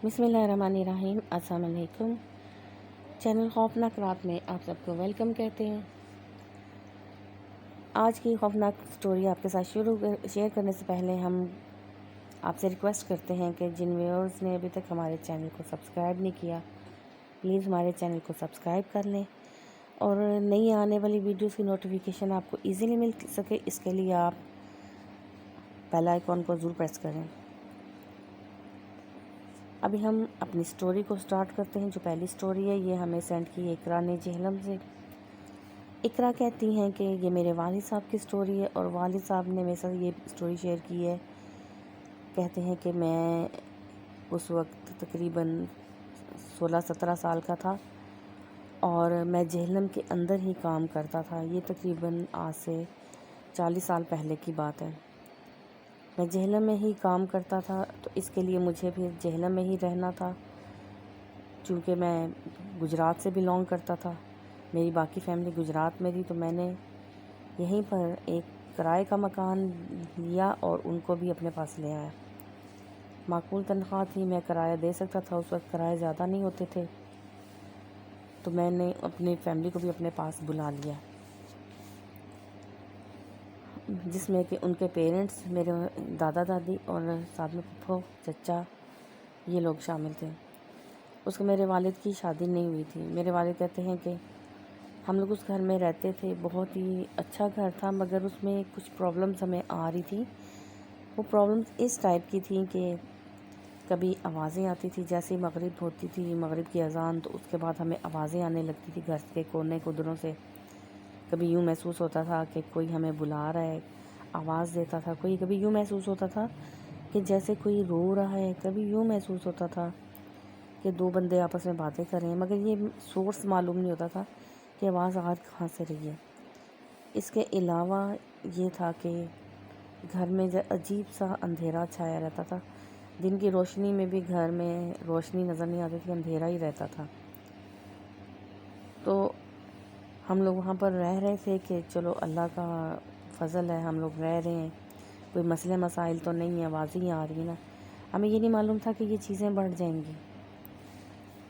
بسم اللہ الرحمن الرحیم۔ السلام علیکم۔ چینل خوفناک رات میں آپ سب کو ویلکم کہتے ہیں۔ آج کی خوفناک سٹوری آپ کے ساتھ شیئر کرنے سے پہلے ہم آپ سے ریکویسٹ کرتے ہیں کہ جن ویورز نے ابھی تک ہمارے چینل کو سبسکرائب نہیں کیا، پلیز ہمارے چینل کو سبسکرائب کر لیں اور نئی آنے والی ویڈیوز کی نوٹیفیکیشن آپ کو ایزیلی مل سکے، اس کے لیے آپ بیل آئیکن کو ضرور پریس کریں۔ ابھی ہم اپنی سٹوری کو سٹارٹ کرتے ہیں۔ جو پہلی سٹوری ہے یہ ہمیں سینڈ کی اقرا نے جہلم سے۔ اقرا کہتی ہیں کہ یہ میرے والد صاحب کی سٹوری ہے اور والد صاحب نے میرے ساتھ یہ سٹوری شیئر کی ہے۔ کہتے ہیں کہ میں اس وقت تقریباً 16-17 سال کا تھا اور میں جہلم کے اندر ہی کام کرتا تھا۔ یہ تقریباً آج سے 40 سال پہلے کی بات ہے۔ میں جہلم میں ہی کام کرتا تھا تو اس کے لیے مجھے بھی جہلم میں ہی رہنا تھا، چونکہ میں گجرات سے بلونگ کرتا تھا، میری باقی فیملی گجرات میں تھی، تو میں نے یہیں پر ایک کرائے کا مکان لیا اور ان کو بھی اپنے پاس لے آیا۔ معقول تنخواہ تھی، میں کرایہ دے سکتا تھا، اس وقت کرائے زیادہ نہیں ہوتے تھے، تو میں نے اپنی فیملی کو بھی اپنے پاس بلا لیا، جس میں کہ ان کے پیرنٹس، میرے دادا دادی اور ساتھ میں پھپھو چچا، یہ لوگ شامل تھے۔ اس کے میرے والد کی شادی نہیں ہوئی تھی۔ میرے والد کہتے ہیں کہ ہم لوگ اس گھر میں رہتے تھے، بہت ہی اچھا گھر تھا، مگر اس میں کچھ پرابلمس ہمیں آ رہی تھی۔ وہ پرابلمس اس ٹائپ کی تھیں کہ کبھی آوازیں آتی تھی، جیسے مغرب ہوتی تھی، مغرب کی اذان، تو اس کے بعد ہمیں آوازیں آنے لگتی تھی گھر کے کونے قدروں سے۔ کبھی یوں محسوس ہوتا تھا کہ کوئی ہمیں بلا رہا ہے، آواز دیتا تھا، کبھی یوں محسوس ہوتا تھا کہ جیسے کوئی رو رہا ہے، کبھی یوں محسوس ہوتا تھا کہ دو بندے آپس میں باتیں کر رہے ہیں، مگر یہ سورس معلوم نہیں ہوتا تھا کہ آواز آ کہاں سے رہی ہے۔ اس کے علاوہ یہ تھا کہ گھر میں عجیب سا اندھیرا چھایا رہتا تھا، دن کی روشنی میں بھی گھر میں روشنی نظر نہیں آتی تھی، اندھیرا ہی رہتا تھا۔ تو ہم لوگ وہاں پر رہ رہے تھے کہ چلو اللہ کا فضل ہے، ہم لوگ رہ رہے ہیں، کوئی مسئلے مسائل تو نہیں ہیں، آوازیں ہی آ رہی ہیں نا۔ ہمیں یہ نہیں معلوم تھا کہ یہ چیزیں بڑھ جائیں گی،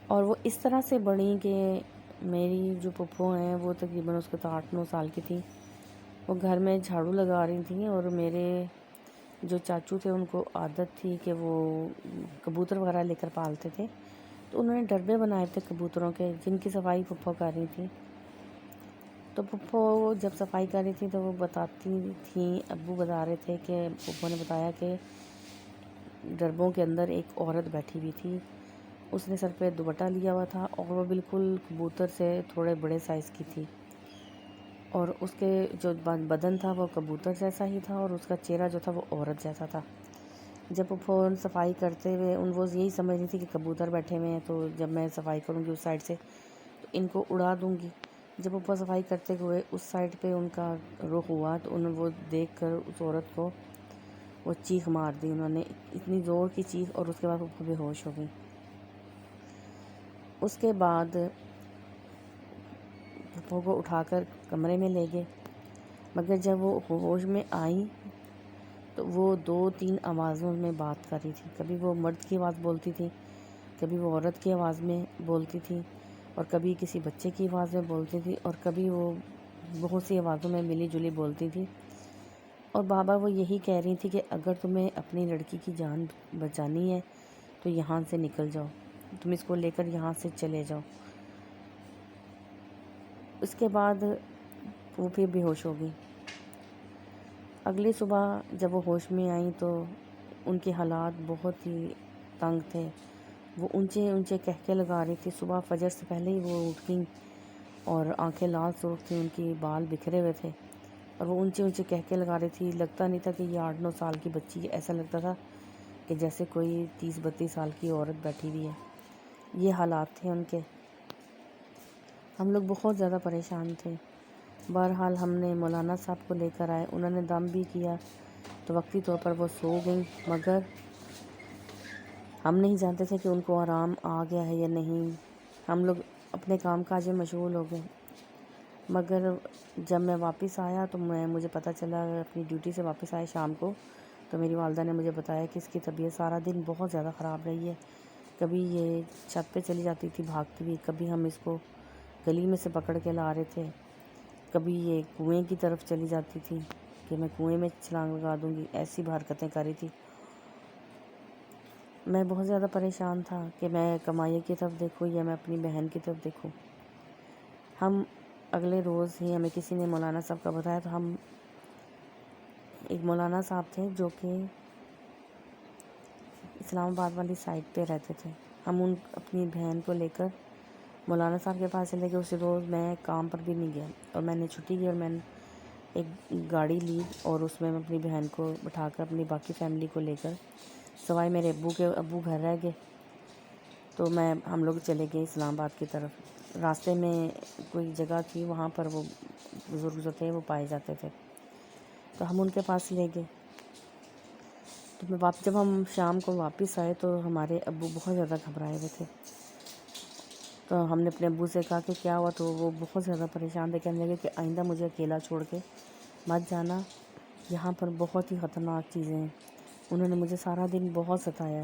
اور وہ اس طرح سے بڑھیں کہ میری جو پھپھو ہیں وہ تقریباً اس کو تو 8-9 سال کی تھی، وہ گھر میں جھاڑو لگا رہی تھیں، اور میرے جو چاچو تھے ان کو عادت تھی کہ وہ کبوتر وغیرہ لے کر پالتے تھے، تو انہوں نے ڈربے بنائے تھے کبوتروں کے، جن کی صفائی پھپھو کر رہی تھی۔ تو پھپھو جب صفائی کر رہی تھی تو وہ بتاتی تھیں، ابو بتا رہے تھے کہ پھپھو نے بتایا کہ ڈربوں کے اندر ایک عورت بیٹھی ہوئی تھی، اس نے سر پہ دوپٹہ لیا ہوا تھا اور وہ بالکل کبوتر سے تھوڑے بڑے سائز کی تھی، اور اس کے جو بدن تھا وہ کبوتر جیسا ہی تھا، اور اس کا چہرہ جو تھا وہ عورت جیسا تھا۔ جب پھپھو صفائی کرتے ہوئے وہ یہی سمجھ رہی تھی کہ کبوتر بیٹھے ہوئے ہیں، تو جب میں صفائی کروں گی اس سائڈ سے تو ان کو اڑا دوں گی۔ جب پھپھو صفائی کرتے ہوئے اس سائڈ پہ ان کا رخ ہوا تو انہوں وہ دیکھ کر اس عورت کو وہ چیخ مار دی، انہوں نے اتنی زور کی چیخ، اور اس کے بعد پھپھو بے ہوش ہو گئی۔ اس کے بعد پھپھو کو اٹھا کر کمرے میں لے گئے، مگر جب وہ ہوش میں آئیں تو وہ 2-3 آوازوں میں بات کر رہی تھی۔ کبھی وہ مرد کی آواز بولتی تھی، کبھی وہ عورت کی آواز میں بولتی تھی، اور کبھی کسی بچے کی آواز میں بولتی تھی، اور کبھی وہ بہت سی آوازوں میں ملی جلی بولتی تھی، اور بابا وہ یہی کہہ رہی تھی کہ اگر تمہیں اپنی لڑکی کی جان بچانی ہے تو یہاں سے نکل جاؤ، تم اس کو لے کر یہاں سے چلے جاؤ۔ اس کے بعد وہ پھر بے ہوش ہو گئی۔ اگلی صبح جب وہ ہوش میں آئیں تو ان کے حالات بہت ہی تنگ تھے، وہ اونچے اونچے قہقہے لگا رہی تھی۔ صبح فجر سے پہلے ہی وہ اٹھ گئیں اور آنکھیں لال سرخ تھیں، ان کی بال بکھرے ہوئے تھے، اور وہ اونچے اونچے قہقہے لگا رہی تھی۔ لگتا نہیں تھا کہ یہ 8-9 سال کی بچی ہے، ایسا لگتا تھا کہ جیسے کوئی 30-32 سال کی عورت بیٹھی ہوئی ہے۔ یہ حالات تھے ان کے۔ ہم لوگ بہت زیادہ پریشان تھے۔ بہرحال ہم نے مولانا صاحب کو لے کر آئے، انہوں نے دم بھی کیا تو وقتی طور پر وہ سو گئیں، مگر ہم نہیں جانتے تھے کہ ان کو آرام آ گیا ہے یا نہیں۔ ہم لوگ اپنے کام کاج میں مشغول ہو گئے، مگر جب میں واپس آیا تو مجھے پتہ چلا، اپنی ڈیوٹی سے واپس آئے شام کو، تو میری والدہ نے مجھے بتایا کہ اس کی طبیعت سارا دن بہت زیادہ خراب رہی ہے، کبھی یہ چھت پہ چلی جاتی تھی بھاگتی ہوئی، کبھی ہم اس کو گلی میں سے پکڑ کے لا رہے تھے، کبھی یہ کنویں کی طرف چلی جاتی تھی کہ میں کنویں میں چھلانگ لگا دوں گی، ایسی حرکتیں کر رہی تھی۔ میں بہت زیادہ پریشان تھا کہ میں کمائی کی طرف دیکھوں یا میں اپنی بہن کی طرف دیکھوں۔ ہم اگلے روز ہی ہمیں کسی نے مولانا صاحب کا بتایا، تو ہم ایک مولانا صاحب تھے جو کہ اسلام آباد والی سائڈ پہ رہتے تھے، ہم اپنی بہن کو لے کر مولانا صاحب کے پاس چلے گئے۔ اسی روز میں کام پر بھی نہیں گیا اور میں نے چھٹی کی اور میں نے ایک گاڑی لی اور اس میں اپنی بہن کو بٹھا کر اپنی باقی فیملی کو لے کر، سوائے میرے ابو گھر رہ گئے، تو ہم لوگ چلے گئے اسلام آباد کی طرف۔ راستے میں کوئی جگہ تھی، وہاں پر وہ بزرگ جو تھے وہ پائے جاتے تھے، تو ہم ان کے پاس لے گئے۔ تو جب ہم شام کو واپس آئے تو ہمارے ابو بہت زیادہ گھبرائے ہوئے تھے، تو ہم نے اپنے ابو سے کہا کہ کیا ہوا، تو وہ بہت زیادہ پریشان تھے، کہنے لگے کہ آئندہ مجھے اکیلا چھوڑ کے مت جانا، یہاں پر بہت ہی خطرناک چیزیں ہیں۔ انہوں نے مجھے سارا دن بہت ستایا۔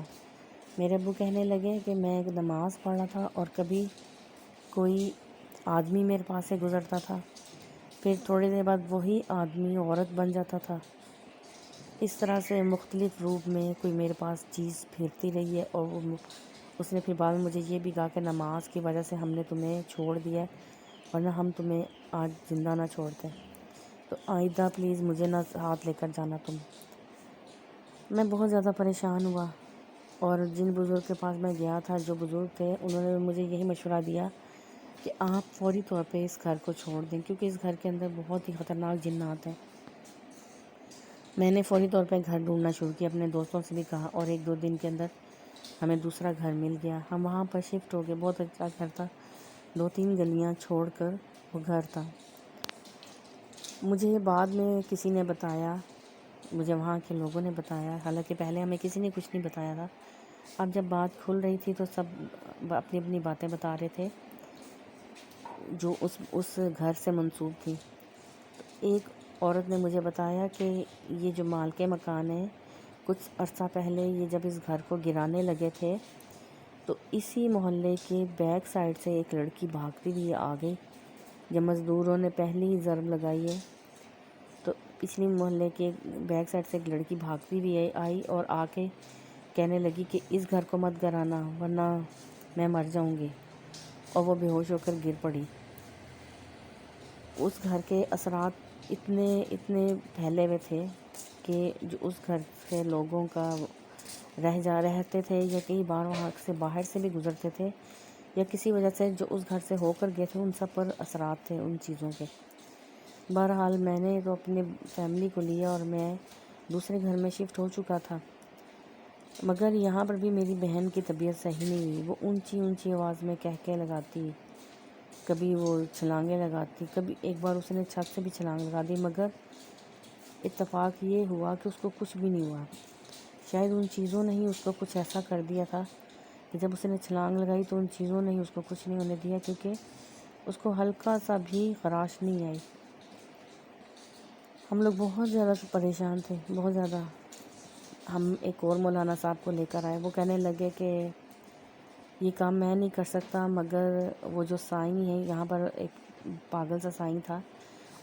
میرے ابو کہنے لگے کہ میں ایک نماز پڑھ رہا تھا اور کبھی کوئی آدمی میرے پاس سے گزرتا تھا، پھر تھوڑی دیر بعد وہی آدمی عورت بن جاتا تھا، اس طرح سے مختلف روپ میں کوئی میرے پاس چیز پھرتی رہی ہے، اور اس نے پھر بعد میں مجھے یہ بھی کہا کہ نماز کی وجہ سے ہم نے تمہیں چھوڑ دیا ہے، ورنہ ہم تمہیں آج زندہ نہ چھوڑتے، تو آئندہ پلیز مجھے نہ ہاتھ لے کر جانا تم۔ میں بہت زیادہ پریشان ہوا، اور جن بزرگ کے پاس میں گیا تھا، جو بزرگ تھے، انہوں نے مجھے یہی مشورہ دیا کہ آپ فوری طور پہ اس گھر کو چھوڑ دیں، کیونکہ اس گھر کے اندر بہت ہی خطرناک جنات ہیں۔ میں نے فوری طور پہ گھر ڈھونڈنا شروع کیا، اپنے دوستوں سے بھی کہا، اور 1-2 دن کے اندر ہمیں دوسرا گھر مل گیا۔ ہم وہاں پر شفٹ ہو گئے، بہت اچھا گھر تھا، 2-3 گلیاں چھوڑ کر وہ گھر تھا۔ مجھے بعد میں کسی نے بتایا، مجھے وہاں کے لوگوں نے بتایا، حالانکہ پہلے ہمیں کسی نے کچھ نہیں بتایا تھا، اب جب بات کھل رہی تھی تو سب اپنی اپنی باتیں بتا رہے تھے جو اس گھر سے منسوب تھی۔ ایک عورت نے مجھے بتایا کہ یہ جو مالک مکان ہے، کچھ عرصہ پہلے یہ جب اس گھر کو گرانے لگے تھے تو اسی محلے کے بیک سائڈ سے ایک لڑکی بھاگتی ہوئی آ گئی۔ جب مزدوروں نے پہلی ضرب لگائی ہے تو پچھلی محلے کے بیک سائڈ سے ایک لڑکی بھاگتی ہوئی آئی اور آ کے کہنے لگی کہ اس گھر کو مت گرانا ورنہ میں مر جاؤں گی، اور وہ بے ہوش ہو کر گر پڑی۔ اس گھر کے اثرات اتنے پھیلے ہوئے تھے کہ جو اس گھر کے لوگوں کا رہتے تھے یا کئی بار وہاں سے باہر سے بھی گزرتے تھے یا کسی وجہ سے جو اس گھر سے ہو کر گئے تھے، ان سب پر اثرات تھے ان چیزوں کے۔ بہرحال میں نے تو اپنے فیملی کو لیا اور میں دوسرے گھر میں شفٹ ہو چکا تھا، مگر یہاں پر بھی میری بہن کی طبیعت صحیح نہیں ہوئی۔ وہ اونچی اونچی آواز میں کہہ لگاتی، کبھی وہ چھلانگیں لگاتی، کبھی ایک بار اس نے چھت سے بھی چھلانگ لگا دی، مگر اتفاق یہ ہوا کہ اس کو کچھ بھی نہیں ہوا۔ شاید ان چیزوں نے ہی اس کو کچھ ایسا کر دیا تھا کہ جب اس نے چھلانگ لگائی تو ان چیزوں نے ہی اس کو کچھ نہیں ہونے دیا، کیونکہ اس کو ہلکا سا بھی خراش نہیں آئی۔ ہم لوگ بہت زیادہ پریشان تھے، بہت زیادہ۔ ہم ایک اور مولانا صاحب کو لے کر آئے، وہ کہنے لگے کہ یہ کام میں نہیں کر سکتا، مگر وہ جو سائیں ہے یہاں پر، ایک پاگل سا سائیں تھا،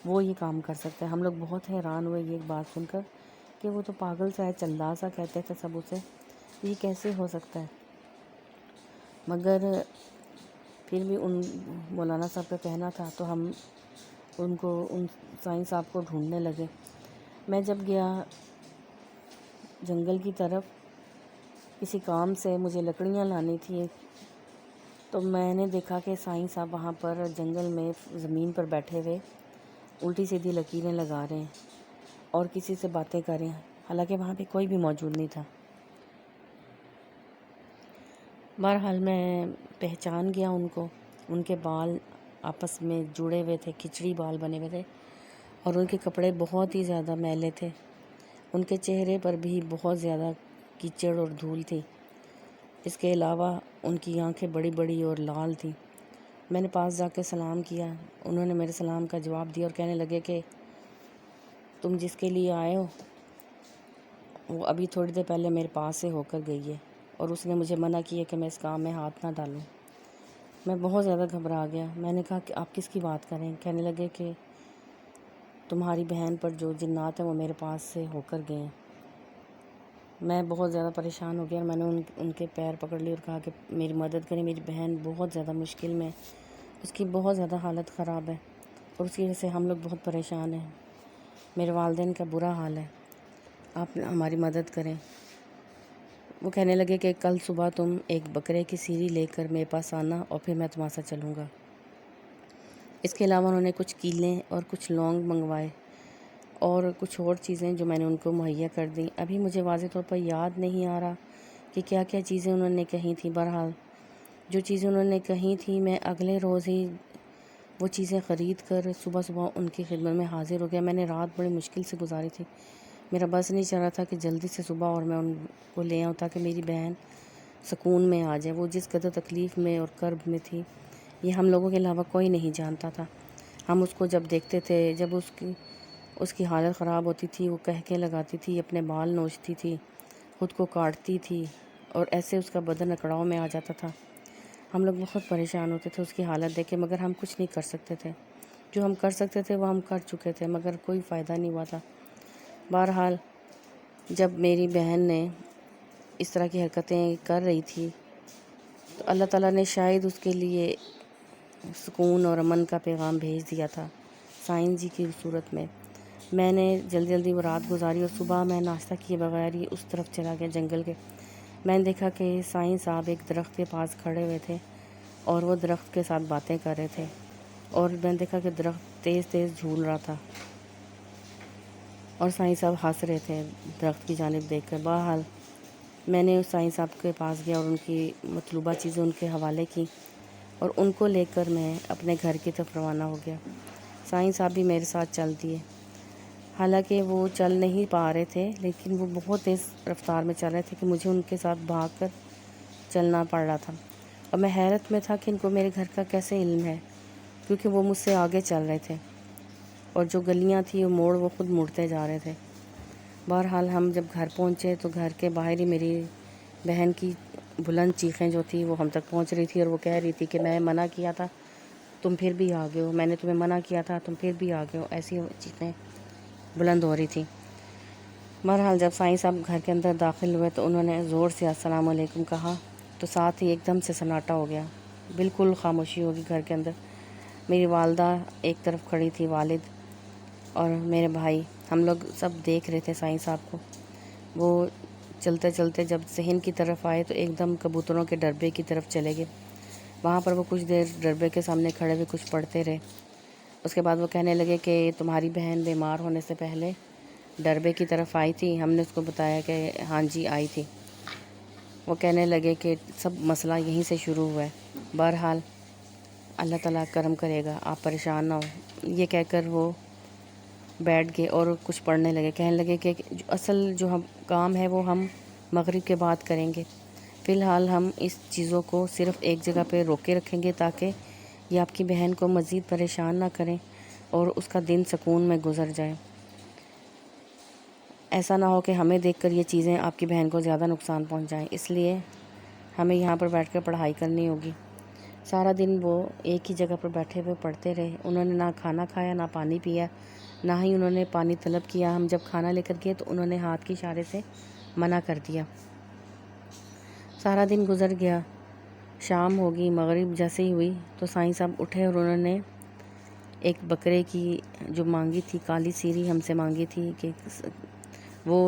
وہ یہ کام کر سکتا ہے۔ ہم لوگ بہت حیران ہوئے یہ بات سن کر کہ وہ تو پاگل سا ہے، چلا سا کہتے تھے سب اسے، یہ کیسے ہو سکتا ہے؟ مگر پھر بھی ان مولانا صاحب کا کہنا تھا تو ہم ان سائیں صاحب کو ڈھونڈنے لگے۔ میں جب گیا جنگل کی طرف کسی کام سے، مجھے لکڑیاں لانی تھی، تو میں نے دیکھا کہ سائیں صاحب وہاں پر جنگل میں زمین پر بیٹھے ہوئے الٹی سیدھی لکیریں لگا رہے ہیں اور کسی سے باتیں کر رہے ہیں، حالانکہ وہاں پہ کوئی بھی موجود نہیں تھا۔ بہرحال میں پہچان گیا ان کو، ان کے بال آپس میں جڑے ہوئے تھے، کھچڑی بال بنے ہوئے تھے، اور ان کے کپڑے بہت ہی زیادہ میلے تھے، ان کے چہرے پر بھی بہت زیادہ کیچڑ اور دھول تھی، اس کے علاوہ ان کی آنکھیں بڑی بڑی اور لال تھیں۔ میں نے پاس جا کے سلام کیا، انہوں نے میرے سلام کا جواب دیا اور کہنے لگے کہ تم جس کے لیے آئے ہو وہ ابھی تھوڑی دیر پہلے میرے پاس سے ہو کر گئی ہے، اور اس نے مجھے منع کیا کہ میں اس کام میں ہاتھ نہ ڈالوں۔ میں بہت زیادہ گھبرا گیا۔ میں نے کہا کہ آپ کس کی بات کریں؟ کہنے لگے کہ تمہاری بہن پر جو جنات ہیں وہ میرے پاس سے ہو کر گئے ہیں۔ میں بہت زیادہ پریشان ہو گیا اور میں نے ان کے پیر پکڑ لیے اور کہا کہ میری مدد کریں، میری بہن بہت زیادہ مشکل میں، اس کی بہت زیادہ حالت خراب ہے اور اس کی وجہ سے ہم لوگ بہت پریشان ہیں، میرے والدین کا برا حال ہے، آپ ہماری مدد کریں۔ وہ کہنے لگے کہ کل صبح تم ایک بکرے کی سیری لے کر میرے پاس آنا اور پھر میں تمہارے ساتھ چلوں گا۔ اس کے علاوہ انہوں نے کچھ کیلیں اور کچھ لونگ منگوائے اور کچھ اور چیزیں جو میں نے ان کو مہیا کر دیں۔ ابھی مجھے واضح طور پر یاد نہیں آ رہا کہ کیا کیا چیزیں انہوں نے کہی تھیں۔ بہرحال جو چیزیں انہوں نے کہی تھیں میں اگلے روز ہی وہ چیزیں خرید کر صبح صبح ان کی خدمت میں حاضر ہو گیا۔ میں نے رات بڑی مشکل سے گزاری تھی، میرا بس نہیں چل رہا تھا کہ جلدی سے صبح اور میں ان کو لے آؤں تاکہ میری بہن سکون میں آ جائے۔ وہ جس قدر تکلیف میں اور کرب میں تھی یہ ہم لوگوں کے علاوہ کوئی نہیں جانتا تھا۔ ہم اس کو جب دیکھتے تھے، جب اس کی حالت خراب ہوتی تھی، وہ کہکے لگاتی تھی، اپنے بال نوچتی تھی، خود کو کاٹتی تھی اور ایسے اس کا بدن اکڑاؤ میں آ جاتا تھا۔ ہم لوگ بہت پریشان ہوتے تھے اس کی حالت دیکھ کے، مگر ہم کچھ نہیں کر سکتے تھے۔ جو ہم کر سکتے تھے وہ ہم کر چکے تھے، مگر کوئی فائدہ نہیں ہوا تھا۔ بہرحال جب میری بہن نے اس طرح کی حرکتیں کر رہی تھی تو اللہ تعالیٰ نے شاید اس کے لیے سکون اور امن کا پیغام بھیج دیا تھا سائن جی کی صورت میں۔ میں نے جلدی وہ رات گزاری اور صبح میں ناشتہ کیے بغیر ہی اس طرف چلا گیا جنگل کے۔ میں نے دیکھا کہ سائن صاحب ایک درخت کے پاس کھڑے ہوئے تھے اور وہ درخت کے ساتھ باتیں کر رہے تھے اور میں نے دیکھا کہ درخت تیز تیز جھول رہا تھا اور سائن صاحب ہنس رہے تھے درخت کی جانب دیکھ کر۔ بہرحال میں نے اس سائن صاحب کے پاس گیا اور ان کی مطلوبہ چیزیں ان کے حوالے کی اور ان کو لے کر میں اپنے گھر کی طرف روانہ ہو گیا۔ سائن صاحب بھی میرے ساتھ چل دیے، حالانکہ وہ چل نہیں پا رہے تھے لیکن وہ بہت تیز رفتار میں چل رہے تھے کہ مجھے ان کے ساتھ بھاگ کر چلنا پڑ رہا تھا اور میں حیرت میں تھا کہ ان کو میرے گھر کا کیسے علم ہے، کیونکہ وہ مجھ سے آگے چل رہے تھے اور جو گلیاں تھیں وہ موڑ وہ خود مڑتے جا رہے تھے۔ بہرحال ہم جب گھر پہنچے تو گھر کے باہر ہی میری بہن کی بلند چیخیں جو تھی وہ ہم تک پہنچ رہی تھی اور وہ کہہ رہی تھی کہ میں منع کیا تھا تم پھر بھی آ گئے ہو، میں نے تمہیں منع کیا تھا تم پھر بھی آ گئے ہو، ایسی چیخیں بلند ہو رہی تھیں۔ بہرحال جب سائن صاحب گھر کے اندر داخل ہوئے تو انہوں نے زور سے السلام علیکم کہا تو ساتھ ہی ایک دم سے سناٹا ہو گیا، بالکل خاموشی ہوگی گھر کے اندر۔ میری والدہ ایک طرف کھڑی تھی، والد اور میرے بھائی، ہم لوگ سب دیکھ رہے تھے سائن صاحب کو۔ وہ چلتے چلتے جب صحن کی طرف آئے تو ایک دم کبوتروں کے ڈربے کی طرف چلے گئے۔ وہاں پر وہ کچھ دیر ڈربے کے سامنے کھڑے ہوئے کچھ پڑھتے رہے۔ اس کے بعد وہ کہنے لگے کہ تمہاری بہن بیمار ہونے سے پہلے ڈربے کی طرف آئی تھی؟ ہم نے اس کو بتایا کہ ہاں جی آئی تھی۔ وہ کہنے لگے کہ سب مسئلہ یہیں سے شروع ہوا ہے، بہرحال اللہ تعالیٰ کرم کرے گا، آپ پریشان نہ ہو۔ یہ کہہ کر وہ بیٹھ گئے اور کچھ پڑھنے لگے، کہنے لگے کہ جو ہم کام ہے وہ ہم مغرب کے بعد کریں گے، فی الحال ہم اس چیزوں کو صرف ایک جگہ پہ روکے رکھیں گے تاکہ یہ آپ کی بہن کو مزید پریشان نہ کریں اور اس کا دن سکون میں گزر جائے۔ ایسا نہ ہو کہ ہمیں دیکھ کر یہ چیزیں آپ کی بہن کو زیادہ نقصان پہنچ جائیں، اس لیے ہمیں یہاں پر بیٹھ کر پڑھائی کرنی ہوگی۔ سارا دن وہ ایک ہی جگہ پر بیٹھے ہوئے پڑھتے رہے، انہوں نے نہ کھانا کھایا نہ پانی پیا، نہ ہی انہوں نے پانی طلب کیا۔ ہم جب کھانا لے کر گئے تو انہوں نے ہاتھ کے اشارے سے منع کر دیا۔ سارا دن گزر گیا، شام ہوگی، مغرب جیسے ہی ہوئی تو سائن صاحب اٹھے اور انہوں نے ایک بکرے کی جو مانگی تھی کالی سیری ہم سے مانگی تھی کہ وہ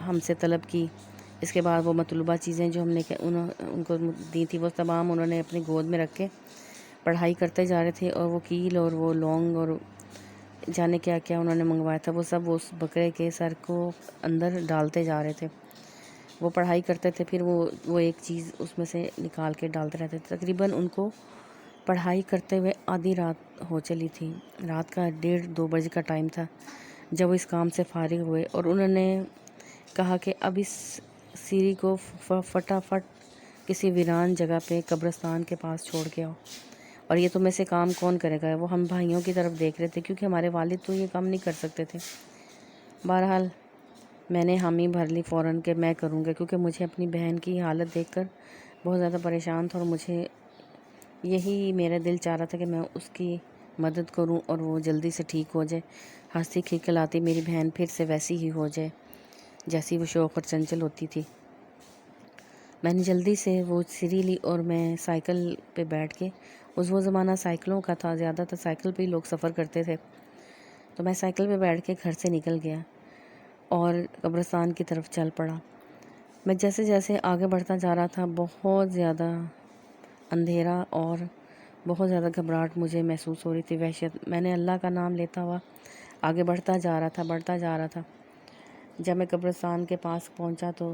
ہم سے طلب کی۔ اس کے بعد وہ مطلوبہ چیزیں جو ہم نے ان کو دی تھی وہ تمام انہوں نے اپنی گود میں رکھ کے پڑھائی کرتے جا رہے تھے، اور وہ کیل اور وہ لونگ اور جانے کیا کیا انہوں نے منگوایا تھا وہ سب اس بکرے کے سر کو اندر ڈالتے جا رہے تھے۔ وہ پڑھائی کرتے تھے، پھر وہ ایک چیز اس میں سے نکال کے ڈالتے رہتے تھے۔ تقریباً ان کو پڑھائی کرتے ہوئے آدھی رات ہو چلی تھی، رات کا 1:30-2 بجے کا ٹائم تھا جب وہ اس کام سے فارغ ہوئے، اور انہوں نے کہا کہ اب اس سیری کو فٹافٹ کسی ویران جگہ پہ قبرستان کے پاس چھوڑ کے آؤ، اور یہ تو میں سے کام کون کرے گا؟ وہ ہم بھائیوں کی طرف دیکھ رہے تھے کیونکہ ہمارے والد تو یہ کام نہیں کر سکتے تھے۔ بہرحال میں نے حامی بھر لی فوراً کہ میں کروں گا، کیونکہ مجھے اپنی بہن کی حالت دیکھ کر بہت زیادہ پریشان تھا، اور مجھے یہی میرا دل چاہ رہا تھا کہ میں اس کی مدد کروں اور وہ جلدی سے ٹھیک ہو جائے، ہنستی کھلکھلاتی میری بہن پھر سے ویسی ہی ہو جائے جیسی وہ شوق اور چنچل ہوتی تھی۔ میں نے جلدی سے وہ سیری لی اور میں سائیکل پہ بیٹھ کے، وہ زمانہ سائیکلوں کا تھا، زیادہ تر سائیکل پہ ہی لوگ سفر کرتے تھے، تو میں سائیکل پہ بیٹھ کے گھر سے نکل گیا اور قبرستان کی طرف چل پڑا۔ میں جیسے جیسے آگے بڑھتا جا رہا تھا، بہت زیادہ اندھیرا اور بہت زیادہ گھبراہٹ مجھے محسوس ہو رہی تھی، وحشت۔ میں نے اللہ کا نام لیتا ہوا آگے بڑھتا جا رہا تھا۔ جب میں قبرستان کے پاس پہنچا تو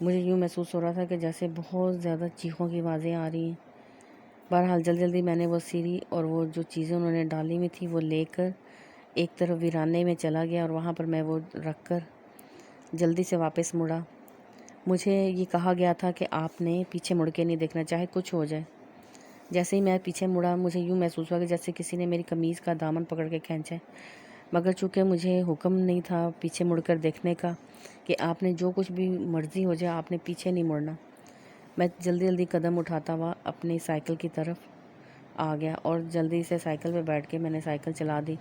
مجھے یوں محسوس ہو رہا تھا کہ جیسے بہت زیادہ چیخوں کی آوازیں آ رہی ہیں۔ بہرحال جلدی میں نے وہ سیڑھی اور وہ جو چیزیں انہوں نے ڈالی ہوئی تھی وہ لے کر ایک طرف ویرانے میں چلا گیا، اور وہاں پر میں وہ رکھ کر جلدی سے واپس مڑا۔ مجھے یہ کہا گیا تھا کہ آپ نے پیچھے مڑ کے نہیں دیکھنا، چاہے کچھ ہو جائے۔ جیسے ہی میں پیچھے مڑا، مجھے یوں محسوس ہوا کہ جیسے کسی نے میری قمیض کا دامن پکڑ کے کھینچا ہے، مگر چونکہ مجھے حکم نہیں تھا پیچھے مڑ کر دیکھنے کا کہ آپ نے جو کچھ بھی مرضی ہو جائے، آپ نے پیچھے نہیں مڑنا، میں جلدی قدم اٹھاتا ہوا اپنی سائیکل کی طرف آ گیا اور جلدی سے سائیکل پہ بیٹھ کے میں نے سائیکل چلا دی۔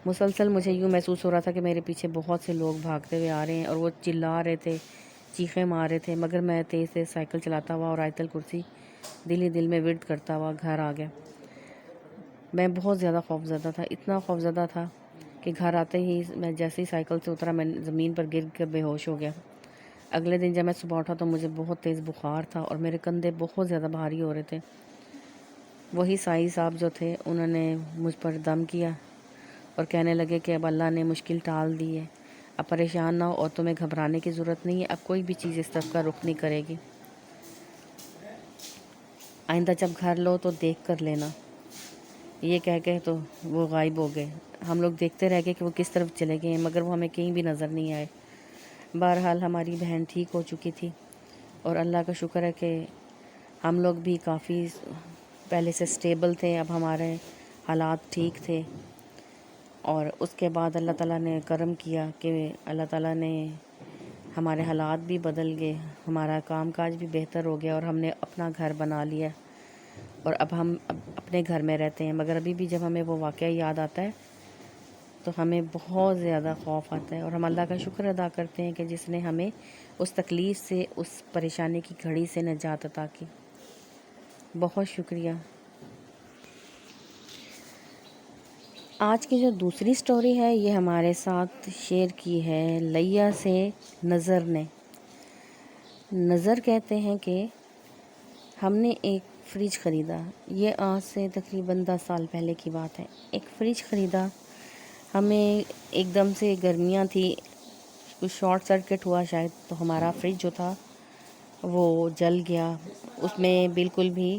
مسلسل مجھے یوں محسوس ہو رہا تھا کہ میرے پیچھے بہت سے لوگ بھاگتے ہوئے آ رہے ہیں اور وہ چلا رہے تھے، چیخیں مار رہے تھے، مگر میں تیز سائیکل چلاتا ہوا اور آیت الکرسی دل ہی دل میں ورد کرتا ہوا گھر آ گیا۔ میں بہت زیادہ خوفزدہ تھا، اتنا خوفزدہ تھا کہ گھر آتے ہی میں جیسے ہی سائیکل سے اترا، میں زمین پر گر کر بے ہوش ہو گیا۔ اگلے دن جب میں صبح اٹھا تو مجھے بہت تیز بخار تھا اور میرے کندھے بہت زیادہ بھاری ہو رہے تھے۔ وہی سائی صاحب جو تھے انہوں نے مجھ پر دم کیا اور کہنے لگے کہ اب اللہ نے مشکل ٹال دی ہے، اب پریشان نہ ہو اور تمہیں گھبرانے کی ضرورت نہیں ہے، اب کوئی بھی چیز اس طرف کا رخ نہیں کرے گی، آئندہ جب گھر لو تو دیکھ کر لینا۔ یہ کہہ کے تو وہ غائب ہو گئے۔ ہم لوگ دیکھتے رہ گئے کہ وہ کس طرف چلے گئے ہیں، مگر وہ ہمیں کہیں بھی نظر نہیں آئے۔ بہرحال ہماری بہن ٹھیک ہو چکی تھی اور اللہ کا شکر ہے کہ ہم لوگ بھی کافی پہلے سے سٹیبل تھے، اب ہمارے حالات ٹھیک تھے، اور اس کے بعد اللہ تعالیٰ نے کرم کیا کہ اللہ تعالیٰ نے ہمارے حالات بھی بدل گئے، ہمارا کام کاج بھی بہتر ہو گیا اور ہم نے اپنا گھر بنا لیا، اور اب ہم اپنے گھر میں رہتے ہیں۔ مگر ابھی بھی جب ہمیں وہ واقعہ یاد آتا ہے تو ہمیں بہت زیادہ خوف آتا ہے، اور ہم اللہ کا شکر ادا کرتے ہیں کہ جس نے ہمیں اس تکلیف سے، اس پریشانی کی گھڑی سے نجات عطا کی۔ بہت شکریہ۔ آج کی جو دوسری سٹوری ہے یہ ہمارے ساتھ شیئر کی ہے لیا سے نظر نے۔ نظر کہتے ہیں کہ ہم نے ایک فریج خریدا، یہ آج سے تقریباً 10 سال پہلے کی بات ہے۔ ایک فریج خریدا، ہمیں ایک دم سے گرمیاں تھی، کچھ شارٹ سرکٹ ہوا شاید، تو ہمارا فریج جو تھا وہ جل گیا، اس میں بالکل بھی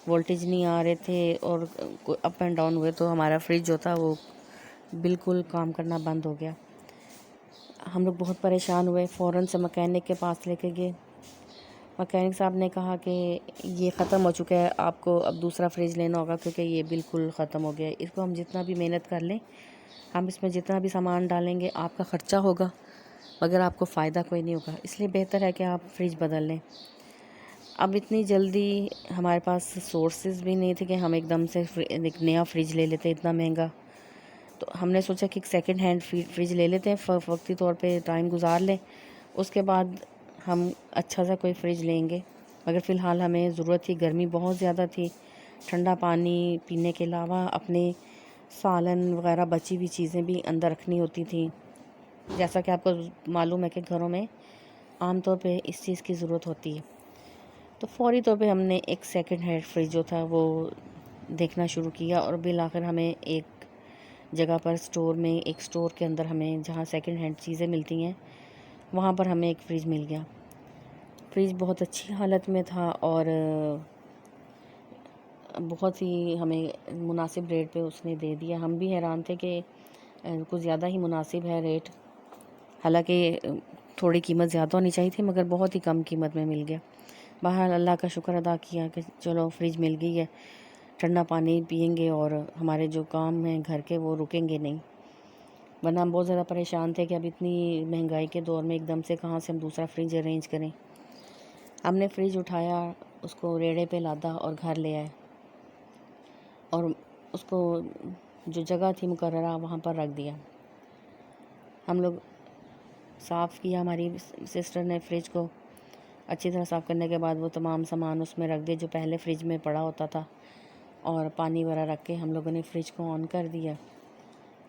وولٹیج نہیں آ رہے تھے اور اپ اینڈ ڈاؤن ہوئے، تو ہمارا فریج جو تھا وہ بالکل کام کرنا بند ہو گیا۔ ہم لوگ بہت پریشان ہوئے، فوراً سے مکینک کے پاس لے کے گئے۔ مکینک صاحب نے کہا کہ یہ ختم ہو چکا ہے، آپ کو اب دوسرا فریج لینا ہوگا کیونکہ یہ بالکل ختم ہو گیا ہے، اس کو ہم جتنا بھی محنت کر لیں، ہم اس میں جتنا بھی سامان ڈالیں گے آپ کا خرچہ ہوگا مگر آپ کو فائدہ کوئی نہیں ہوگا، اس لیے بہتر ہے کہ آپ فریج بدل لیں۔ اب اتنی جلدی ہمارے پاس سورسز بھی نہیں تھے کہ ہم ایک دم سے ایک نیا فریج لے لیتے اتنا مہنگا، تو ہم نے سوچا کہ ایک سیکنڈ ہینڈ فریج لے لیتے ہیں، وقتی طور پہ ٹائم گزار لیں، اس کے بعد ہم اچھا سا کوئی فریج لیں گے۔ مگر فی الحال ہمیں ضرورت تھی، گرمی بہت زیادہ تھی، ٹھنڈا پانی پینے کے علاوہ اپنے سالن وغیرہ بچی ہوئی چیزیں بھی اندر رکھنی ہوتی تھیں، جیسا کہ آپ کو معلوم ہے کہ گھروں میں عام طور پہ اس چیز کی ضرورت ہوتی ہے۔ تو فوری طور پہ ہم نے ایک سیکنڈ ہینڈ فریج جو تھا وہ دیکھنا شروع کیا، اور بالآخر ہمیں ایک جگہ پر ایک اسٹور کے اندر ہمیں جہاں سیکنڈ ہینڈ چیزیں ملتی ہیں وہاں پر ہمیں ایک فریج مل گیا۔ فریج بہت اچھی حالت میں تھا اور بہت ہی ہمیں مناسب ریٹ پہ اس نے دے دیا۔ ہم بھی حیران تھے کہ کچھ زیادہ ہی مناسب ہے ریٹ، حالانکہ تھوڑی قیمت زیادہ ہونی چاہیے تھی مگر بہت ہی کم قیمت میں مل گیا۔ بہرحال اللہ کا شکر ادا کیا کہ چلو فریج مل گئی ہے، ٹھنڈا پانی پئیں گے اور ہمارے جو کام ہیں گھر کے وہ رکیں گے نہیں۔ ورنہ ہم بہت زیادہ پریشان تھے کہ اب اتنی مہنگائی کے دور میں ایک دم سے کہاں سے ہم دوسرا فریج ارینج کریں۔ ہم نے فریج اٹھایا، اس کو ریڑے پہ لادا اور گھر لے آئے، اور اس کو جو جگہ تھی مقررہ وہاں پر رکھ دیا۔ ہم لوگ صاف کیا، ہماری سسٹر نے فریج کو اچھی طرح صاف کرنے کے بعد وہ تمام سامان اس میں رکھ دے جو پہلے فریج میں پڑا ہوتا تھا، اور پانی وغیرہ رکھ کے ہم لوگوں نے فریج کو آن کر دیا۔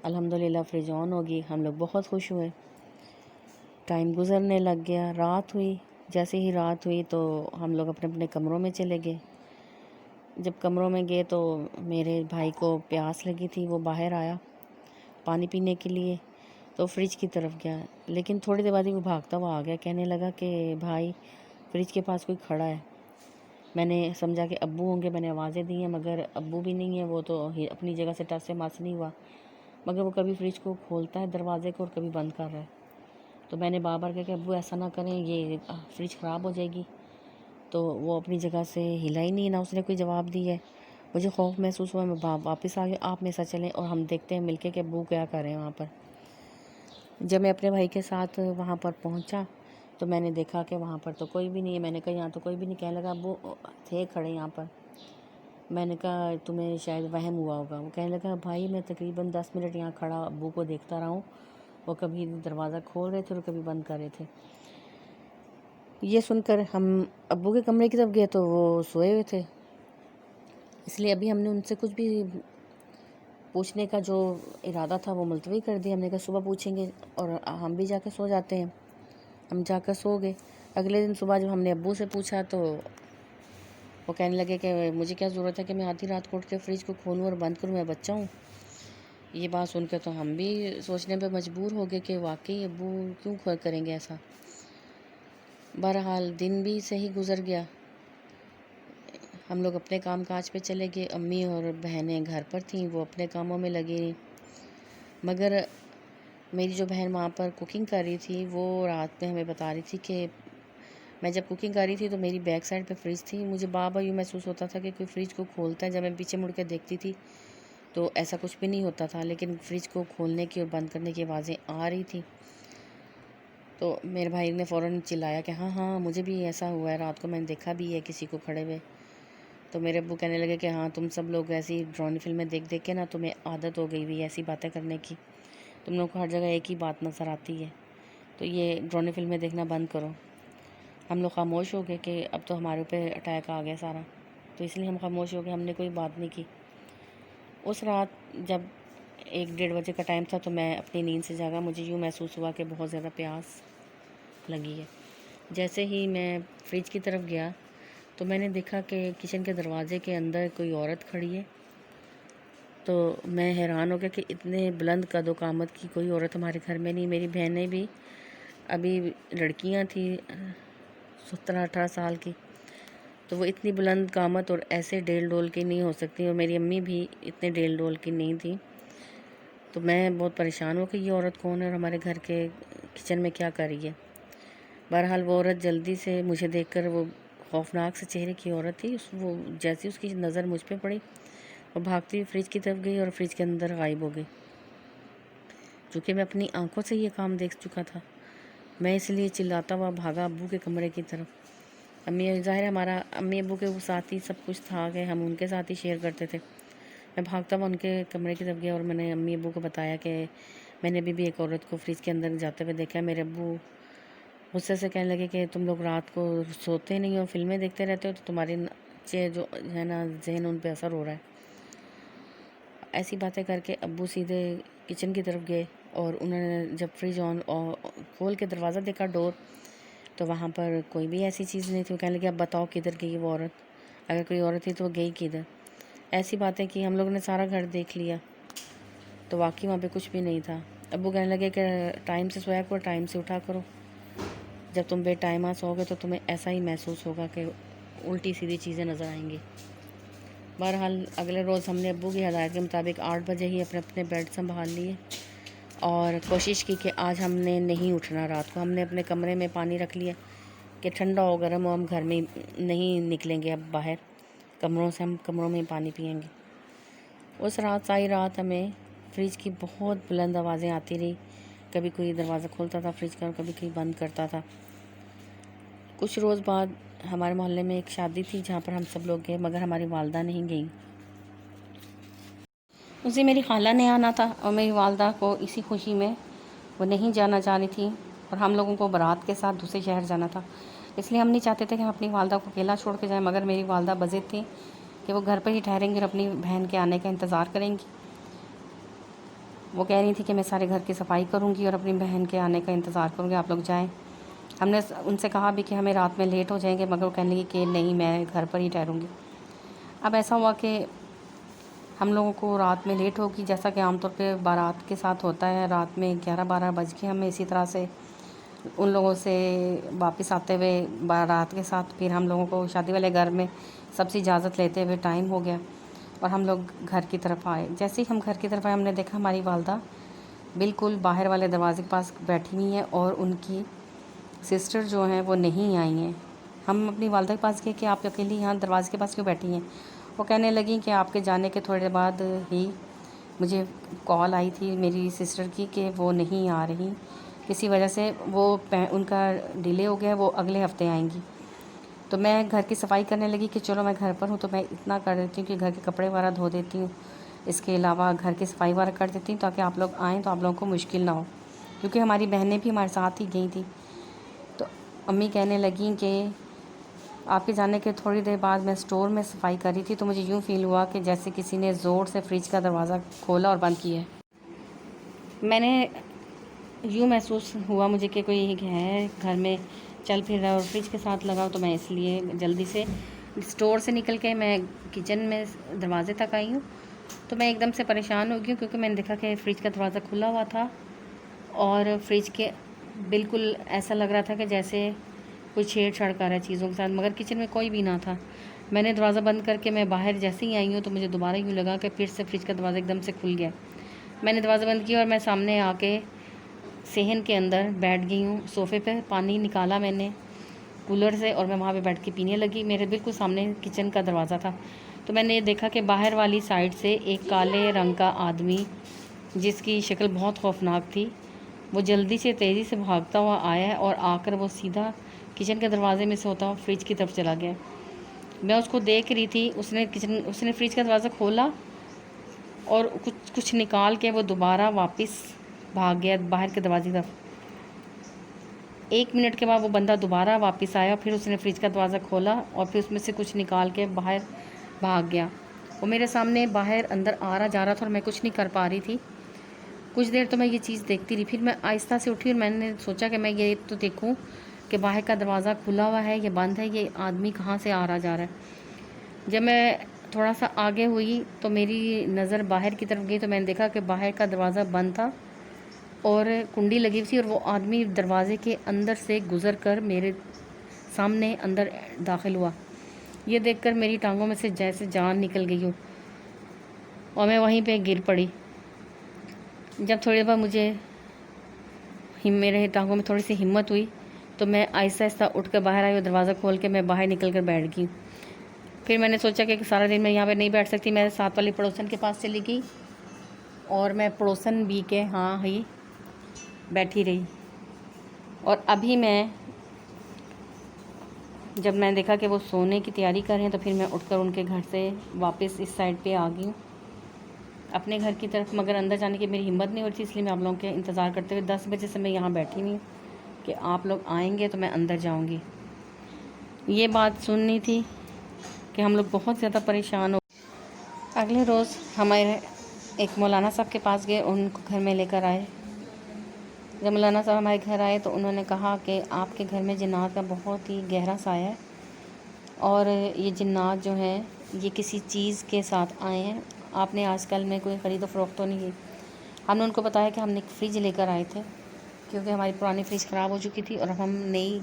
الحمدللہ فریج آن ہوگی، ہم لوگ بہت خوش ہوئے۔ ٹائم گزرنے لگ گیا، رات ہوئی۔ جیسے ہی رات ہوئی تو ہم لوگ اپنے اپنے کمروں میں چلے گئے۔ جب کمروں میں گئے تو میرے بھائی کو پیاس لگی تھی، وہ باہر آیا پانی پینے کے لیے، تو فریج کی طرف گیا، لیکن تھوڑی دیر بعد ہی وہ بھاگتا ہوا آ گیا، کہنے لگا کہ بھائی فریج کے پاس کوئی کھڑا ہے۔ میں نے سمجھا کہ ابو ہوں گے، میں نے آوازیں دی ہیں، مگر ابو بھی نہیں ہیں، وہ تو اپنی جگہ سے ٹس سے مس نہیں ہوا، مگر وہ کبھی فریج کو کھولتا ہے دروازے کو اور کبھی بند کر رہا ہے۔ تو میں نے بار بار کہا کہ ابو ایسا نہ کریں، یہ فریج خراب ہو جائے گی، تو وہ اپنی جگہ سے ہلا ہی نہیں، نہ اس نے کوئی جواب دی ہے۔ مجھے خوف محسوس ہوا، میں واپس آ گیا، آپ میرے ساتھ چلیں اور ہم دیکھتے ہیں مل کے کہ ابو کیا کر رہے ہیں وہاں پر۔ جب میں اپنے بھائی کے ساتھ وہاں پر پہنچا تو میں نے دیکھا کہ وہاں پر تو کوئی بھی نہیں ہے۔ میں نے کہا یہاں تو کوئی بھی نہیں، کہنے لگا ابو تھے کھڑے یہاں پر۔ میں نے کہا تمہیں شاید وہم ہوا ہوگا۔ وہ کہنے لگا بھائی میں تقریباً 10 منٹ یہاں کھڑا ابو کو دیکھتا رہا ہوں، وہ کبھی دروازہ کھول رہے تھے اور کبھی بند کر رہے تھے۔ یہ سن کر ہم ابو کے کمرے کی طرف گئے تو وہ سوئے ہوئے تھے، اس لیے ابھی ہم نے ان سے کچھ بھی پوچھنے کا جو ارادہ تھا وہ ملتوی کر دیا۔ ہم نے کہا صبح پوچھیں گے، اور ہم بھی جا کے سو جاتے ہیں۔ ہم جا کر سو گئے۔ اگلے دن صبح جب ہم نے ابو سے پوچھا تو وہ کہنے لگے کہ مجھے کیا ضرورت ہے کہ میں آدھی رات کو اٹھ کے فریج کو کھولوں اور بند کروں، میں بچہ ہوں۔ یہ بات سن کے تو ہم بھی سوچنے پہ مجبور ہو گئے کہ واقعی ابو کیوں کریں گے ایسا۔ بہرحال دن بھی صحیح گزر گیا، ہم لوگ اپنے کام کاج پہ چلے گئے، امی اور بہنیں گھر پر تھیں، وہ اپنے کاموں میں لگی رہیں۔ مگر میری جو بہن وہاں پر کوکنگ کر رہی تھی وہ رات میں ہمیں بتا رہی تھی کہ میں جب کوکنگ کر رہی تھی تو میری بیک سائڈ پہ فریج تھی، مجھے بار بار یوں محسوس ہوتا تھا کہ کوئی فریج کو کھولتا ہے۔ جب میں پیچھے مڑ کے دیکھتی تھی تو ایسا کچھ بھی نہیں ہوتا تھا، لیکن فریج کو کھولنے کی اور بند کرنے کی آوازیں آ رہی تھیں۔ تو میرے بھائی نے فوراً چلایا کہ ہاں ہاں مجھے بھی ایسا ہوا ہے، رات کو میں نے دیکھا بھی ہے کسی کو کھڑے ہوئے۔ تو میرے ابو کہنے لگے کہ ہاں تم سب لوگ ایسی ڈرامے فلمیں دیکھ دیکھ کے نا تمہیں عادت ہو گئی ہوئی ایسی باتیں کرنے کی، تم لوگ کو ہر جگہ ایک ہی بات نظر آتی ہے، تو یہ ڈرامے فلمیں دیکھنا بند کرو۔ ہم لوگ خاموش ہو گئے کہ اب تو ہمارے اوپر اٹیک آ گیا سارا، تو اس لیے ہم خاموش ہو گئے، ہم نے کوئی بات نہیں کی۔ اس رات جب 1-1:30 بجے کا ٹائم تھا تو میں اپنی نیند سے جاگا، مجھے یوں محسوس ہوا کہ بہت زیادہ پیاس لگی ہے۔ جیسے ہی میں فریج کی طرف گیا تو میں نے دیکھا کہ کچن کے دروازے کے اندر کوئی عورت کھڑی ہے، تو میں حیران ہو گیا کہ اتنے بلند قد و قامت کی کوئی عورت ہمارے گھر میں نہیں۔ میری بہنیں بھی ابھی لڑکیاں تھیں 17-18 سال کی، تو وہ اتنی بلند قامت اور ایسے ڈیل ڈول کی نہیں ہو سکتی، اور میری امی بھی اتنے ڈیل ڈول کی نہیں تھی۔ تو میں بہت پریشان ہوں کہ یہ عورت کون ہے اور ہمارے گھر کے کچن میں کیا کر رہی ہے۔ بہرحال وہ عورت جلدی سے مجھے دیکھ کر، وہ خوفناک سے چہرے کی عورت تھی، وہ جیسی اس کی نظر مجھ پہ پڑی وہ بھاگتی ہوئی فریج کی طرف گئی اور فریج کے اندر غائب ہو گئی۔ چونکہ میں اپنی آنکھوں سے یہ کام دیکھ چکا تھا، میں اس لیے چلاتا ہوا بھاگا ابو کے کمرے کی طرف۔ ظاہر ہے ہمارا امی ابو کے ساتھ ہی سب کچھ تھا کہ ہم ان کے ساتھ ہی شیئر کرتے تھے۔ میں بھاگتا ہوا ان کے کمرے کی طرف گیا اور میں نے امی ابو کو بتایا کہ میں نے ابھی بھی ایک عورت کو فریج کے اندر جاتے ہوئے دیکھا ہے۔ میرے ابو غصے سے کہنے لگے کہ تم لوگ رات کو سوتے نہیں ہو، فلمیں دیکھتے رہتے ہو، تو تمہاری جو ہے نا ذہن ان پہ اثر ہو رہا ہے۔ ایسی باتیں کر کے ابو سیدھے کچن کی طرف گئے، اور انہوں نے جب فریج آن کھول کے دروازہ دیکھا ڈور، تو وہاں پر کوئی بھی ایسی چیز نہیں تھی۔ وہ کہنے لگے اب بتاؤ کدھر گئی وہ عورت، اگر کوئی عورت تھی تو وہ گئی کدھر۔ ایسی باتیں کی، ہم لوگوں نے سارا گھر دیکھ لیا تو واقعی وہاں پہ کچھ بھی نہیں تھا۔ ابو کہنے لگے کہ ٹائم سے سویا کرو، ٹائم سے اٹھا کرو، جب تم بے ٹائمہ سو گے تو تمہیں ایسا ہی محسوس ہوگا کہ الٹی سیدھی چیزیں نظر آئیں گی۔ بہرحال اگلے روز ہم نے ابو کی ہدایت کے مطابق 8 بجے ہی اپنے اپنے بیڈ سنبھال لیے اور کوشش کی کہ آج ہم نے نہیں اٹھنا رات کو۔ ہم نے اپنے کمرے میں پانی رکھ لیا کہ ٹھنڈا ہو گرم ہو، ہم گھر میں نہیں نکلیں گے اب باہر، کمروں سے ہم کمروں میں پانی پئیں گے۔ اس رات ساری رات ہمیں فریج کی بہت بلند آوازیں آتی رہی، کبھی کوئی دروازہ کھولتا تھا فریج کا اور کبھی کوئی بند کرتا تھا۔ کچھ روز بعد ہمارے محلے میں ایک شادی تھی جہاں پر ہم سب لوگ گئے، مگر ہماری والدہ نہیں گئیں۔ اسے میری خالہ نے آنا تھا اور میری والدہ کو اسی خوشی میں وہ نہیں جانا چاہ رہی تھی، اور ہم لوگوں کو بارات کے ساتھ دوسرے شہر جانا تھا، اس لیے ہم نہیں چاہتے تھے کہ ہم اپنی والدہ کو اکیلا چھوڑ کے جائیں، مگر میری والدہ بضد تھی کہ وہ گھر پر ہی ٹھہریں گی اور اپنی بہن کے آنے کا انتظار کریں گی۔ وہ کہہ رہی تھی کہ میں سارے گھر کی صفائی کروں گی اور اپنی بہن کے آنے کا انتظار کروں گی، آپ لوگ جائیں۔ ہم نے ان سے کہا بھی کہ ہمیں رات میں لیٹ ہو جائیں گے، مگر وہ کہنے لگی کہ نہیں، میں گھر پر ہی ٹھہروں گی۔ اب ایسا ہوا کہ ہم لوگوں کو رات میں لیٹ ہوگی، جیسا کہ عام طور پہ بارات کے ساتھ ہوتا ہے، رات میں 11-12 بج کے ہمیں اسی طرح سے ان لوگوں سے واپس آتے ہوئے بارات کے ساتھ پھر ہم لوگوں کو شادی والے گھر میں سب سے اجازت لیتے ہوئے ٹائم ہو گیا اور ہم لوگ گھر کی طرف آئے۔ جیسے ہی ہم گھر کی طرف آئے، ہم نے دیکھا ہماری والدہ بالکل باہر والے دروازے کے پاس بیٹھی ہوئی ہیں اور ان کی سسٹر جو ہیں وہ نہیں آئی ہیں۔ ہم اپنی والدہ کے پاس گئے کہ آپ اکیلی یہاں دروازے کے پاس کیوں بیٹھی ہیں؟ وہ کہنے لگیں کہ آپ کے جانے کے تھوڑے بعد ہی مجھے کال آئی تھی میری سسٹر کی کہ وہ نہیں آ رہی، کسی وجہ سے وہ ان کا ڈیلے ہو گیا، وہ اگلے ہفتے آئیں گی۔ تو میں گھر کی صفائی کرنے لگی کہ چلو میں گھر پر ہوں تو میں اتنا کر دیتی ہوں کہ گھر کے کپڑے وغیرہ دھو دیتی ہوں، اس کے علاوہ گھر کی صفائی وغیرہ کر دیتی ہوں تاکہ آپ لوگ آئیں تو آپ لوگوں کو مشکل نہ ہو، کیونکہ ہماری بہنیں بھی ہمارے ساتھ ہی گئی تھیں۔ تو امی کہنے لگیں کہ آپ کے جانے کے تھوڑی دیر بعد میں اسٹور میں صفائی کر رہی تھی تو مجھے یوں فیل ہوا کہ جیسے کسی نے زور سے فریج کا دروازہ کھولا اور بند کیا ہے۔ میں نے یوں محسوس ہوا مجھے کہ کوئی ہے گھر میں چل پھر رہا ہے اور فریج کے ساتھ لگا، تو میں اس لیے جلدی سے اسٹور سے نکل کے میں کچن میں دروازے تک آئی ہوں۔ تو میں ایک دم سے پریشان ہو گئی ہوں کیونکہ میں نے دیکھا کہ فریج کا دروازہ کھلا ہوا تھا اور فریج کے بالکل ایسا لگ رہا تھا کہ جیسے کوئی چھیڑ چھاڑ کر رہا ہے چیزوں کے ساتھ، مگر کچن میں کوئی بھی نہ تھا۔ میں نے دروازہ بند کر کے میں باہر جیسے ہی آئی ہوں تو مجھے دوبارہ یوں لگا کہ پھر سے فریج کا دروازہ ایک دم سے کھل گیا۔ میں نے دروازہ بند کیا اور میں سامنے آ کے صحن کے اندر بیٹھ گئی ہوں، صوفے پہ پانی نکالا میں نے کولر سے اور میں وہاں پہ بیٹھ کے پینے لگی۔ میرے بالکل سامنے کچن کا دروازہ تھا، تو میں نے دیکھا کہ باہر والی سائڈ سے ایک کالے رنگ کا آدمی جس کی شکل بہت خوفناک تھی، وہ جلدی سے تیزی سے بھاگتا ہوا آیا ہے اور آ کر وہ سیدھا کچن کے دروازے میں سے ہوتا ہوا فریج کی طرف چلا گیا۔ میں اس کو دیکھ رہی تھی، اس نے فریج کا دروازہ کھولا اور کچھ نکال کے وہ دوبارہ واپس بھاگ گیا باہر کے دروازے کی طرف۔ 1 منٹ کے بعد وہ بندہ دوبارہ واپس آیا، پھر اس نے فریج کا دروازہ کھولا اور پھر اس میں سے کچھ نکال کے باہر بھاگ گیا۔ وہ میرے سامنے باہر اندر آ رہا جا رہا تھا اور میں کچھ نہیں کر پا رہی تھی۔ کچھ دیر تو میں یہ چیز دیکھتی رہی، پھر میں آہستہ سے اٹھی اور میں نے سوچا کہ میں یہ تو دیکھوں کہ باہر کا دروازہ کھلا ہوا ہے یا بند ہے، یہ آدمی کہاں سے آ رہا جا رہا ہے۔ جب میں تھوڑا سا آگے ہوئی تو میری نظر باہر کی طرف گئی تو میں نے دیکھا کہ باہر کا دروازہ بند تھا اور کنڈی لگی ہوئی تھی اور وہ آدمی دروازے کے اندر سے گزر کر میرے سامنے اندر داخل ہوا۔ یہ دیکھ کر میری ٹانگوں میں سے جیسے جان نکل گئی ہو اور میں وہیں پہ گر پڑی۔ جب تھوڑی دیر بعد میرے ٹانگوں میں تھوڑی سی ہمت ہوئی تو میں آہستہ آہستہ اٹھ کر باہر آئی اور دروازہ کھول کے میں باہر نکل کر بیٹھ گئی۔ پھر میں نے سوچا کہ سارا دن میں یہاں پہ نہیں بیٹھ سکتی، میں ساتھ والی پڑوسن کے پاس چلی گئی اور میں پڑوسن بھی کے ہاں ہی بیٹھی رہی۔ اور ابھی جب میں دیکھا کہ وہ سونے کی تیاری کر رہے ہیں تو پھر میں اٹھ کر ان کے گھر سے واپس اس سائڈ پہ آ گئی ہوں اپنے گھر کی طرف، مگر اندر جانے کی میری ہمت نہیں ہو رہی تھی، اس لیے میں آپ لوگوں کے انتظار کرتے ہوئے 10 بجے سے میں یہاں بیٹھی ہوئی ہوں کہ آپ لوگ آئیں گے تو میں اندر جاؤں گی۔ یہ بات سننی تھی کہ ہم لوگ بہت زیادہ پریشان ہو۔ اگلے روز ہمارے ایک مولانا صاحب کے پاس گئے، ان کو گھر میں لے کر آئے۔ جب مولانا صاحب ہمارے گھر آئے تو انہوں نے کہا کہ آپ کے گھر میں جنات کا بہت ہی گہرا سایہ ہے اور یہ جنات جو ہیں یہ کسی چیز کے ساتھ آئے ہیں، آپ نے آج کل میں کوئی خرید و فروخت تو نہیں کی۔ ہم نے ان کو بتایا کہ ہم نے ایک فریج لے کر آئے تھے کیونکہ ہماری پرانی فریج خراب ہو چکی تھی اور ہم نئی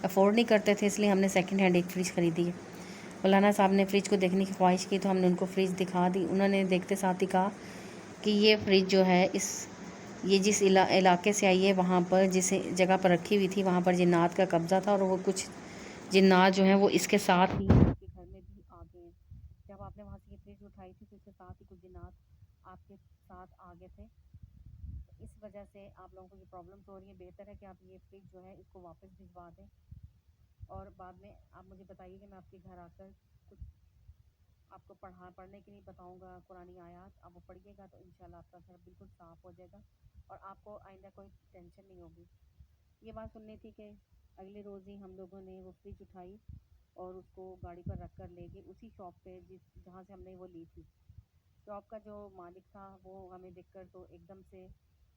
افورڈ نہیں کرتے تھے، اس لیے ہم نے سیکنڈ ہینڈ ایک فریج خریدی ہے۔ مولانا صاحب نے فریج کو دیکھنے کی خواہش کی تو ہم نے ان کو فریج دکھا دی۔ انہوں نے دیکھتے ساتھ ہی کہا کہ یہ فریج جو ہے یہ جس علاقے سے آئی ہے وہاں پر جس جگہ پر رکھی ہوئی تھی وہاں پر جنات کا قبضہ تھا اور وہ کچھ جنات جو ہیں وہ اس کے ساتھ ہی اس کے گھر میں بھی آ گئے ہیں۔ جب آپ نے وہاں سے یہ فریج اٹھائی تھی تو اس کے ساتھ ہی کچھ جنات آپ کے ساتھ آ گئے تھے، تو اس وجہ سے آپ لوگوں کو یہ پرابلمس ہو رہی ہیں۔ بہتر ہے کہ آپ یہ فریج جو ہے اس کو واپس بھجوا دیں، اور بعد میں آپ مجھے بتائیے کہ میں آپ کے گھر آ کر کچھ آپ کو پڑھنے کے لیے بتاؤں گا قرآنی آیات، آپ وہ پڑھیے گا تو انشاءاللہ آپ کا گھر بالکل صاف ہو جائے گا اور آپ کو آئندہ کوئی ٹینشن نہیں ہوگی۔ یہ بات سننی تھی کہ اگلے روز ہی ہم لوگوں نے وہ فریج اٹھائی اور اس کو گاڑی پر رکھ کر لے گئے اسی شاپ پہ جہاں سے ہم نے وہ لی تھی۔ شاپ کا جو مالک تھا وہ ہمیں دیکھ کر تو ایک دم سے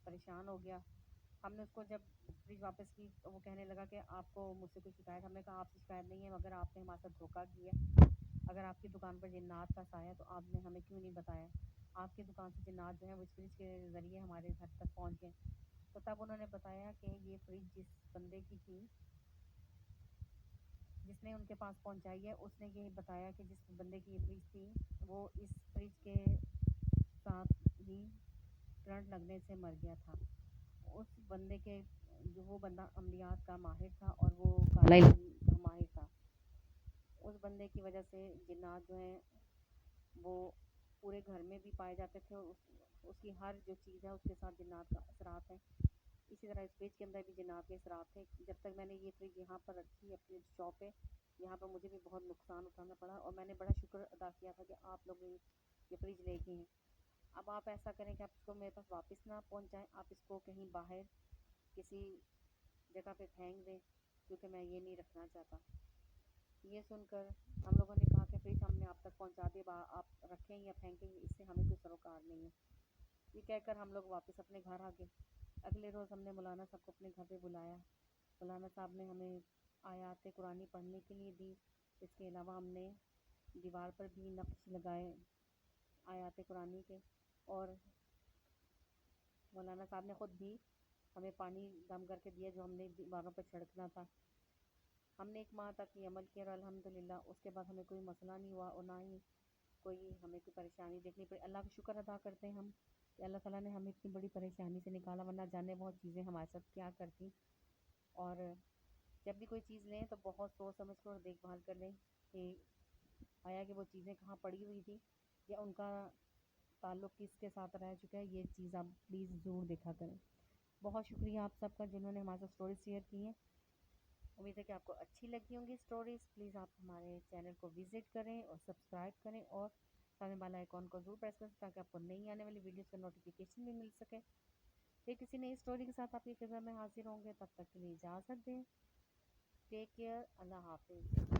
پریشان ہو گیا۔ ہم نے اس کو جب فریج واپس کی تو وہ کہنے لگا کہ آپ کو مجھ سے کوئی شکایت؟ ہم نے کہا آپ سے شکایت نہیں ہے، مگر آپ نے ہمارے ساتھ دھوکہ کیا۔ اگر آپ کی دکان پر جنات کا سایہ تو آپ نے ہمیں کیوں نہیں بتایا؟ آپ کی دکان سے جنات جو ہیں وہ اس فریج کے ذریعے ہمارے گھر تک پہنچ گئے۔ تو تب انہوں نے بتایا کہ یہ فریج جس بندے کی تھی، جس نے ان کے پاس پہنچائی ہے، اس نے یہ بتایا کہ جس بندے کی یہ فریج تھی وہ اس فریج کے ساتھ ہی کرنٹ لگنے سے مر گیا تھا۔ اس بندے کے جو وہ بندہ عملیات کا ماہر تھا اور وہ کالا علم کا ماہر تھا۔ اس بندے کی وجہ سے جنات جو ہیں وہ پورے گھر میں بھی پائے جاتے تھے، اور اس کی ہر جو چیز ہے اس کے ساتھ جنات کا اثرات ہیں۔ اسی طرح اس فریج کے اندر بھی جنات کے اثرات تھے۔ جب تک میں نے یہ فریج یہاں پر رکھی اپنے شاپ پہ، یہاں پر مجھے بھی بہت نقصان اٹھانا پڑا، اور میں نے بڑا شکر ادا کیا تھا کہ آپ لوگ یہ فریج لے گئے ہیں۔ اب آپ ایسا کریں کہ آپ اس کو میرے پاس واپس نہ پہنچائیں، آپ اس کو کہیں باہر کسی جگہ پہ پھینک دیں، کیونکہ میں یہ نہیں رکھنا چاہتا۔ یہ سن کر ہم لوگوں نے کہا کہ فریج ہم نے آپ تک پہنچا دیا، آپ رکھیں یا پھینکیں گے اس سے ہمیں کوئی سروکار نہیں ہے۔ یہ کہہ کر ہم لوگ واپس اپنے گھر آ گئے۔ اگلے روز ہم نے مولانا صاحب کو اپنے گھر پہ بلایا۔ مولانا صاحب نے ہمیں آیات قرآنی پڑھنے کے لیے دی۔ اس کے علاوہ ہم نے دیوار پر بھی نقش لگائے آیات قرآنی کے، اور مولانا صاحب نے خود بھی ہمیں پانی دم کر کے دیا جو ہم نے دیواروں پر چھڑکنا تھا۔ ہم نے 1 ماہ تک یہ عمل کیا اور الحمدللہ اس کے بعد ہمیں کوئی مسئلہ نہیں ہوا، اور نہ ہی ہمیں کوئی پریشانی دیکھنی پڑی۔ اللہ کا شکر ادا کرتے ہیں ہم کہ اللہ تعالیٰ نے ہمیں اتنی بڑی پریشانی سے نکالا، ورنہ جانے بہت چیزیں ہمارے ساتھ کیا کرتی۔ اور جب بھی کوئی چیز لیں تو بہت سوچ سمجھ کر اور دیکھ بھال کر لیں کہ آیا کہ وہ چیزیں کہاں پڑی ہوئی تھی یا ان کا تعلق کس کے ساتھ رہ چکا ہے۔ یہ چیز آپ پلیز ضرور دیکھا کریں۔ بہت شکریہ آپ سب کا جنہوں نے ہمارے ساتھ اسٹوریز شیئر کی ہیں۔ امید ہے کہ آپ کو اچھی لگی ہوں گی اسٹوریز۔ پلیز آپ ہمارے چینل کو وزٹ کریں اور سبسکرائب کریں، اور سامنے والا آئیکن کو ضرور پریس کریں تاکہ آپ کو نئی آنے والی ویڈیوز کا نوٹیفیکیشن بھی مل سکے۔ پھر کسی نئی اسٹوری کے ساتھ آپ کی خدمت میں حاضر ہوں گے، تب تک کے لیے اجازت دیں۔ ٹیک کیئر، اللہ حافظ۔